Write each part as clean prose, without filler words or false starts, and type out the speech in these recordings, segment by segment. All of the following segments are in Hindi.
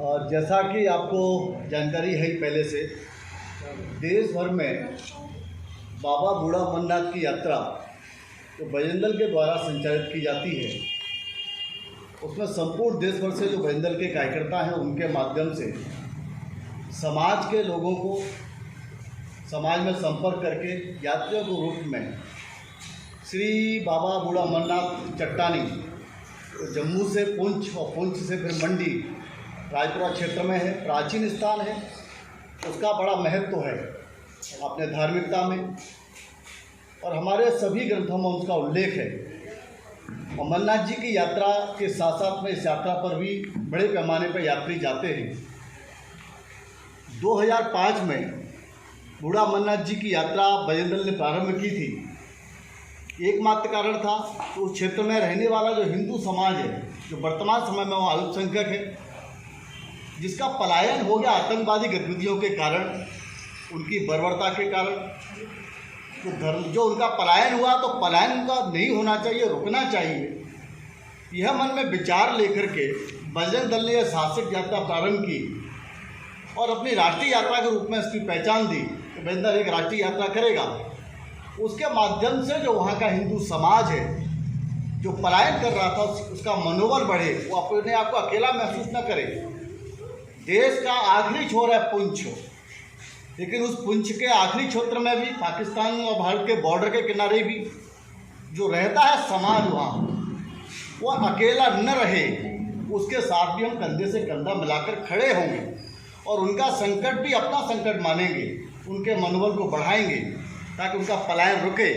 और जैसा कि आपको जानकारी है ही पहले से, देश भर में बाबा बूढ़ा अमरनाथ की यात्रा जो बजरंग दल के द्वारा संचालित की जाती है, उसमें संपूर्ण देश भर से जो बजरंग दल के कार्यकर्ता हैं उनके माध्यम से समाज के लोगों को समाज में संपर्क करके यात्रियों के रूप में श्री बाबा बूढ़ा अमरनाथ चट्टानी तो जम्मू से पुंछ और पुंछ से फिर मंडी राजपुरा क्षेत्र में है, प्राचीन स्थान है, उसका बड़ा महत्व है अपने धार्मिकता में और हमारे सभी ग्रंथों में उसका उल्लेख है। अमरनाथ जी की यात्रा के साथ साथ में इस यात्रा पर भी बड़े पैमाने पर यात्री जाते हैं। 2005 में बूढ़ा अमरनाथ जी की यात्रा बजरंग दल ने प्रारंभ की थी। एकमात्र कारण था कि उस क्षेत्र में रहने वाला जो हिंदू समाज है, जो वर्तमान समय में वो अल्पसंख्यक है, जिसका पलायन हो गया आतंकवादी गतिविधियों के कारण, उनकी बर्बरता के कारण, तो धर्म जो उनका पलायन हुआ तो पलायन उनका नहीं होना चाहिए, रुकना चाहिए। यह मन में विचार लेकर के बजरंग दल ने यह साहसिक यात्रा प्रारंभ की और अपनी राष्ट्रीय यात्रा के रूप में इसकी पहचान दी कि बजरंग दल एक राष्ट्रीय यात्रा करेगा। उसके माध्यम से जो वहाँ का हिंदू समाज है जो पलायन कर रहा था उसका मनोबल बढ़े, वो अपने आप को अकेला महसूस न करे। देश का आखिरी छोर है पुंछ, लेकिन उस पुंछ के आखिरी क्षेत्र में भी पाकिस्तान और भारत के बॉर्डर के किनारे भी जो रहता है समाज वहाँ, वो अकेला न रहे, उसके साथ भी हम कंधे से कंधा मिलाकर खड़े होंगे और उनका संकट भी अपना संकट मानेंगे, उनके मनोबल को बढ़ाएंगे ताकि उनका पलायन रुके।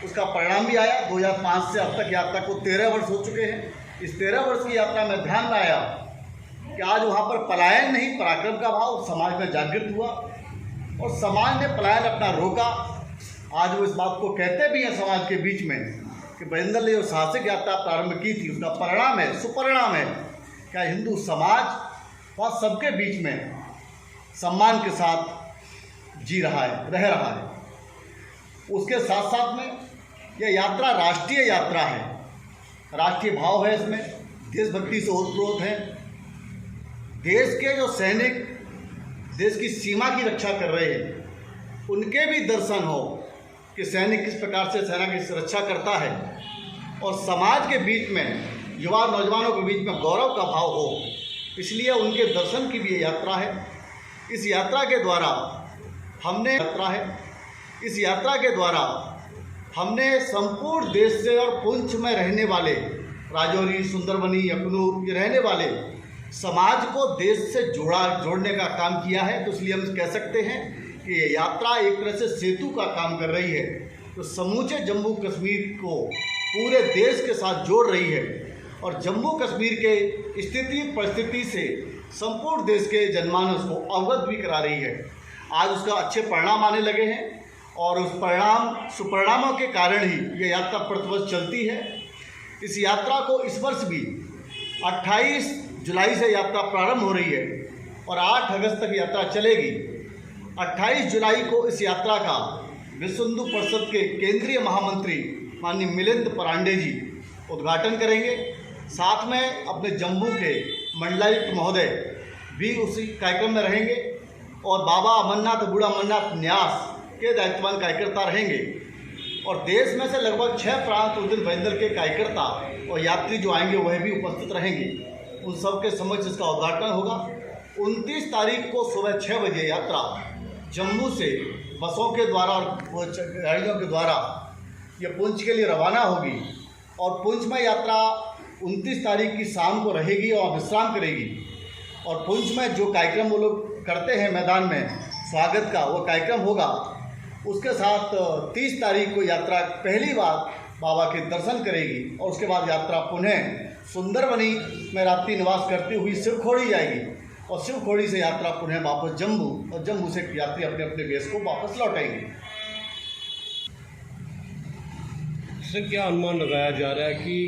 उसका परिणाम भी आया। 2005 से अब तक यात्रा को 13 वर्ष हो चुके हैं। इस 13 वर्ष की यात्रा में ध्यान लाया कि आज वहाँ पर पलायन नहीं, पराक्रम का भाव समाज में जागृत हुआ और समाज ने पलायन अपना रोका। आज वो इस बात को कहते भी हैं समाज के बीच में कि बजरंग दल ने जो साहसिक यात्रा प्रारंभ की थी उसका परिणाम है, सुपरिणाम है क्या हिंदू समाज वहाँ सबके बीच में सम्मान के साथ जी रहा है, रह रहा है। उसके साथ साथ में यह यात्रा राष्ट्रीय यात्रा है, राष्ट्रीय भाव है, इसमें देशभक्ति से ओतप्रोत है। देश के जो सैनिक देश की सीमा की रक्षा कर रहे हैं उनके भी दर्शन हो कि सैनिक किस प्रकार से सेना की सुरक्षा करता है और समाज के बीच में युवा नौजवानों के बीच में गौरव का भाव हो, इसलिए उनके दर्शन की भी ये यात्रा है। इस यात्रा के द्वारा हमने संपूर्ण देश से और पुंछ में रहने वाले राजौरी, सुंदरबनी, अखनूर ये रहने वाले समाज को देश से जोड़ने का काम किया है। तो इसलिए हम कह सकते हैं कि ये यात्रा एक तरह से सेतु का काम कर रही है, तो समूचे जम्मू कश्मीर को पूरे देश के साथ जोड़ रही है और जम्मू कश्मीर के स्थिति परिस्थिति से संपूर्ण देश के जनमानस को अवगत भी करा रही है। आज उसका अच्छे परिणाम आने लगे हैं और उस सुपरिणामों के कारण ही ये यात्रा प्रतिवर्ष चलती है। इस यात्रा को इस वर्ष भी 28 जुलाई से यात्रा प्रारंभ हो रही है और 8 अगस्त तक यात्रा चलेगी। 28 जुलाई को इस यात्रा का विश्व हिंदू परिषद के केंद्रीय महामंत्री माननीय मिलिंद परांडे जी उद्घाटन करेंगे। साथ में अपने जम्मू के मंडलायुक्त महोदय भी उसी कार्यक्रम में रहेंगे और बाबा अमरनाथ बूढ़ा अमरनाथ न्यास के दायित्ववान कार्यकर्ता रहेंगे और देश में से लगभग 6 प्रांत उस दिन बजरंग दल के कार्यकर्ता और यात्री जो आएंगे वह भी उपस्थित रहेंगे। उन सब के समक्ष इसका उद्घाटन होगा। 29 तारीख को सुबह 6 बजे यात्रा जम्मू से बसों के द्वारा और गाड़ियों के द्वारा ये पुंछ के लिए रवाना होगी और पुंछ में यात्रा 29 तारीख की शाम को रहेगी और विश्राम करेगी। और पुंछ में जो कार्यक्रम वो लोग करते हैं मैदान में स्वागत का, वो कार्यक्रम होगा। उसके साथ 30 तारीख को यात्रा पहली बार बाबा के दर्शन करेगी और उसके बाद यात्रा पुनः सुंदरबनी में रात्रि निवास करती हुई शिवखोड़ी जाएगी और शिवखोड़ी से यात्रा पुनः वापस जम्मू और जम्मू से यात्री अपने अपने बेस को वापस लौटेंगे। इससे क्या अनुमान लगाया जा रहा है कि